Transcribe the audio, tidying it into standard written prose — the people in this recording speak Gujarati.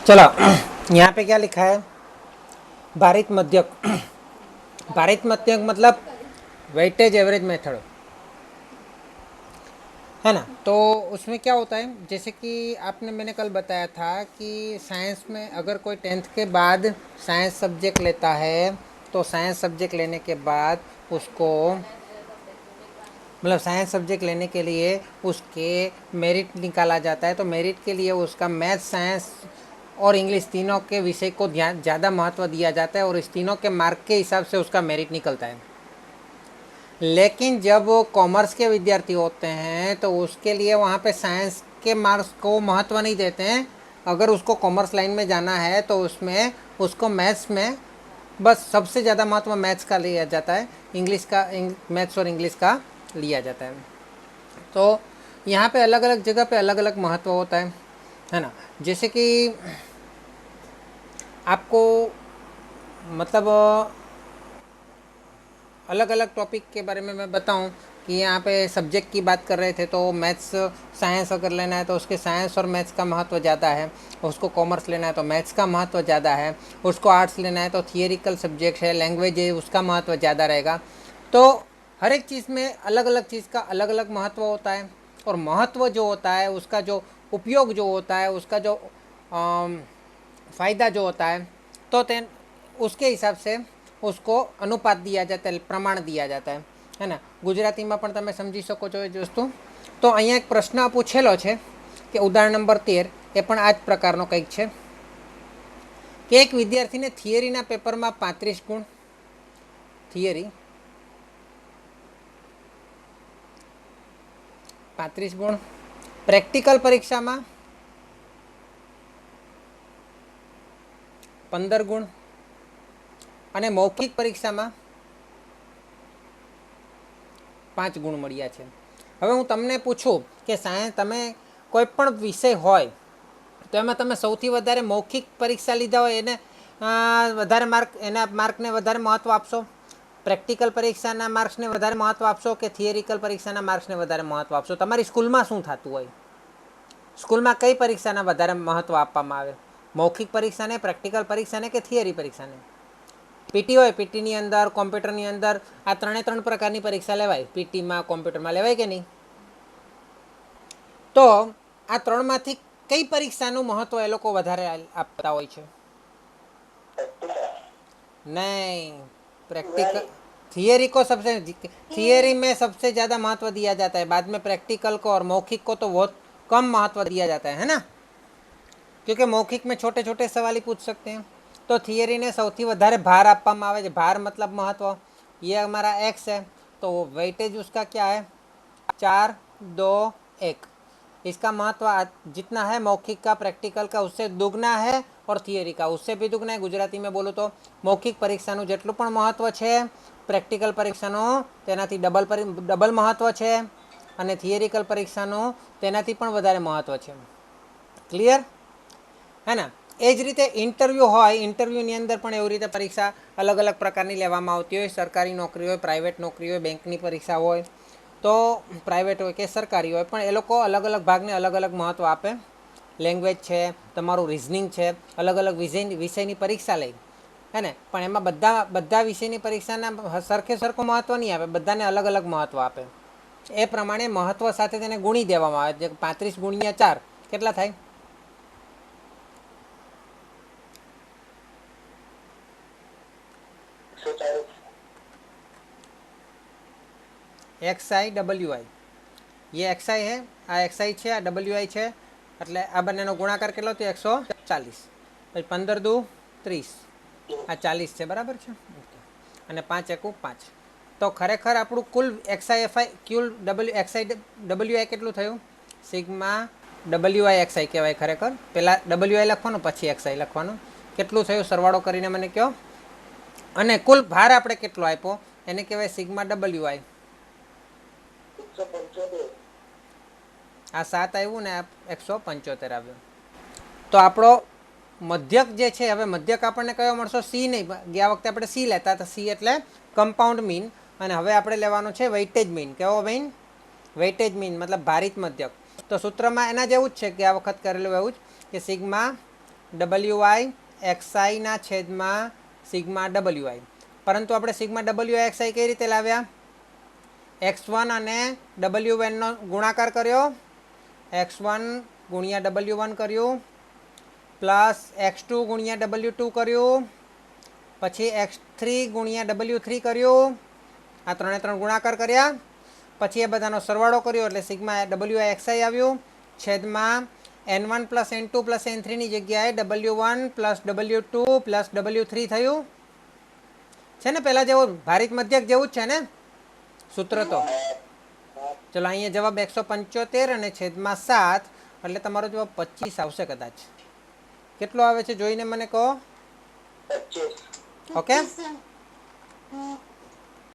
चलो यहाँ पे क्या लिखा है, भारित मध्यक। भारित मध्यक मतलब वेटेज एवरेज मेथड, है ना। तो उसमें क्या होता है, जैसे कि आपने मैंने कल बताया था कि साइंस में अगर कोई 10th के बाद साइंस सब्जेक्ट लेता है तो साइंस सब्जेक्ट लेने के बाद उसको मतलब साइंस सब्जेक्ट लेने के लिए उसके मेरिट निकाला जाता है। तो मेरिट के लिए उसका मैथ, साइंस और इंग्लिश तीनों के विषय को ज़्यादा महत्व दिया जाता है और इस तीनों के मार्क के हिसाब से उसका मेरिट निकलता है। लेकिन जब वो कॉमर्स के विद्यार्थी होते हैं तो उसके लिए वहाँ पे साइंस के मार्क्स को महत्व नहीं देते हैं। अगर उसको कॉमर्स लाइन में जाना है तो उसमें उसको मैथ्स में बस सबसे ज़्यादा महत्व मैथ्स का लिया जाता है, इंग्लिश का मैथ्स और इंग्लिश का लिया जाता है। तो यहाँ पे अलग अलग जगह पे अलग अलग महत्व होता है ना। जैसे कि आपको मतलब अलग अलग टॉपिक के बारे में मैं बताऊं कि यहाँ पे सब्जेक्ट की बात कर रहे थे तो मैथ्स साइंस अगर लेना है तो उसके साइंस और मैथ्स का महत्व ज़्यादा है, उसको कॉमर्स लेना है तो मैथ्स का महत्व ज़्यादा है, उसको आर्ट्स लेना है तो थियरिकल सब्जेक्ट है, लैंग्वेज है, उसका महत्व ज़्यादा रहेगा। तो हर एक चीज़ में अलग अलग चीज़ का अलग अलग महत्व होता है और महत्व जो होता है उसका जो उपयोग जो होता है उसका जो फ़ायदा जो होता है तो उसके हिसाब से उसको अनुपात दिया जाता है, प्रमाण दिया जाता है ना। ગુજરાતીમાં પણ તમે સમજી શકો છો એ વસ્તુ। તો અહીંયા એક પ્રશ્ન પૂછેલો છે કે ઉદાહરણ નંબર 13 એ પણ આ જ પ્રકારનો કંઈક છે કે એક વિદ્યાર્થીને થિયરીના પેપરમાં 35 ગુણ, થિયરી 35 ગુણ, પ્રેક્ટિકલ પરીક્ષામાં 15 ગુણ અને મૌખિક પરીક્ષામાં 5 ગુણ મળ્યા છે। હવે હું તમને પૂછું કે સાયન્સ તમે કોઈ પણ વિષય હોય તો એમાં તમે સૌથી વધારે મૌખિક પરીક્ષા લીધા હોય એને વધારે માર્ક, એના માર્કને વધારે મહત્ત્વ આપશો, પ્રેક્ટિકલ પરીક્ષાના માર્ક્સને વધારે મહત્ત્વ આપશો કે થિયરિકલ પરીક્ષાના માર્ક્સને વધારે મહત્ત્વ આપશો? તમારી સ્કૂલમાં શું થતું હોય? સ્કૂલમાં કઈ પરીક્ષાના વધારે મહત્ત્વ આપવામાં આવે? મૌખિક પરીક્ષાને, પ્રેક્ટિકલ પરીક્ષાને કે થિયરી પરીક્ષાને? પીટી હોય, પીટીની અંદર, કોમ્પ્યુટરની અંદર આ ત્રણ પ્રકારની પરીક્ષા લેવાય, પીટીમાં કોમ્પ્યુટરમાં લેવાય કે નહીં? તો આ ત્રણમાંથી કઈ પરીક્ષાનું મહત્વ એ લોકો વધારે આપતા હોય છે? नहीं, प्रैक्टिकल थियरी को सबसे, थियरी में सबसे ज़्यादा महत्व दिया जाता है, बाद में प्रैक्टिकल को और मौखिक को तो बहुत कम महत्व दिया जाता है ना, क्योंकि मौखिक में छोटे छोटे सवाल ही पूछ सकते हैं। तो थियरी ने સૌથી વધારે ભાર આપવામાં આવે છે। ભાર मतलब महत्व। ये हमारा एक्स है तो वेटेज उसका क्या है? 4, 2, 1। इसका महत्व जितना है मौखिक का, प्रैक्टिकल का उससे दुगना है और थियरी का उससे भी दुगना है। गुजराती में बोलो तो मौखिक परीक्षाનું જેટલું પણ મહત્વ છે પ્રેક્ટિકલ પરીક્ષાનો તેનાથી ડબલ મહત્વ છે અને થિયરિકલ પરીક્ષાનો તેનાથી પણ વધારે મહત્વ છે। ક્લિયર है ना। એ જ રીતે ઇન્ટરવ્યૂ હોય, ઇન્ટરવ્યૂની અંદર પણ એવી રીતે પરીક્ષા અલગ અલગ પ્રકારની લેવામાં આવતી હોય। સરકારી નોકરી હોય, પ્રાઇવેટ નોકરી હોય, બેંકની પરીક્ષા હોય, તો પ્રાઇવેટ હોય કે સરકારી હોય પણ એ લોકો અલગ અલગ ભાગને અલગ અલગ મહત્ત્વ આપે। લેંગ્વેજ છે, તમારું રિઝનિંગ છે, અલગ અલગ વિષયની પરીક્ષા લે, હે ને। પણ એમાં બધા વિષયની પરીક્ષાના સરખું મહત્ત્વ નહીં આપે, બધાને અલગ અલગ મહત્ત્વ આપે। એ પ્રમાણે મહત્ત્વ સાથે તેને ગુણી દેવામાં આવે। જે 35 ગુણ્યા 4 કેટલા થાય? XI WI, ये XI है, आ XI છે, આ WI છે, એટલે આ બંનેનો ગુણાકાર કેટલો થયો? 140। પછી 15 દુ 30, આ 40 છે, બરાબર છે। અને 5 એકુ 5। તો ખરેખર આપણું કુલ XI કુલ XI WI કેટલું થયું? સિગ્મા WI XI કહેવાય ખરેખર। પહેલાં WI લખવાનું પછી XI લખવાનું। કેટલું થયું સરવાળો કરીને મને કહો। અને કુલ ભાર આપણે કેટલો આપ્યો એને કહેવાય સિગ્મા WI। આ 7 આવ્યું ને આ 175 આવ્યો। તો આપણો મધ્યક જે છે, હવે મધ્યક આપણને કયો મળશો? સી નહીં, ગયા વખતે આપણે સી લેતા હતા, સી એટલે કમ્પાઉન્ડ મીન, અને હવે આપણે લેવાનો છે વેઇટેજ મીન। કેવો મીન? વેઇટેજ મીન મતલબ ભારિત મધ્યક। તો સૂત્રમાં એના જેવું જ છે કે આ વખત કરેલું એવું જ કે સિગ્મા WI XI ના છેદમાં સિગ્મા WI. પરંતુ આપણે સિગ્મા WI XI કઈ રીતે લાવ્યા? x1 અને W1 નો ગુણાકાર કર્યો, x1 ગુણ્યા W1 કર્યું, પ્લસ x2 ગુણ્યા W2 કર્યું, પછી x3 ગુણ્યા W3 કર્યું, આ ત્રણે ત્રણ ગુણાકાર કર્યા, પછી એ બધાનો સરવાળો કર્યો એટલે સિગ્મા WI XI આવ્યું, છેદમાં n1 plus n2 plus n3 ની જગ્યાએ W1 plus W2 plus W3 થયું છે ને, પહેલા જેવું ભારિત મધ્યક જેવું જ છે ને સૂત્ર તો. ચલો અહીંયા જવાબ 175 અને છેદમાં 7 એટલે તમારો જવાબ 25 આવશે કદાચ. કેટલો આવે છે જોઈને મને કહો. ઓકે.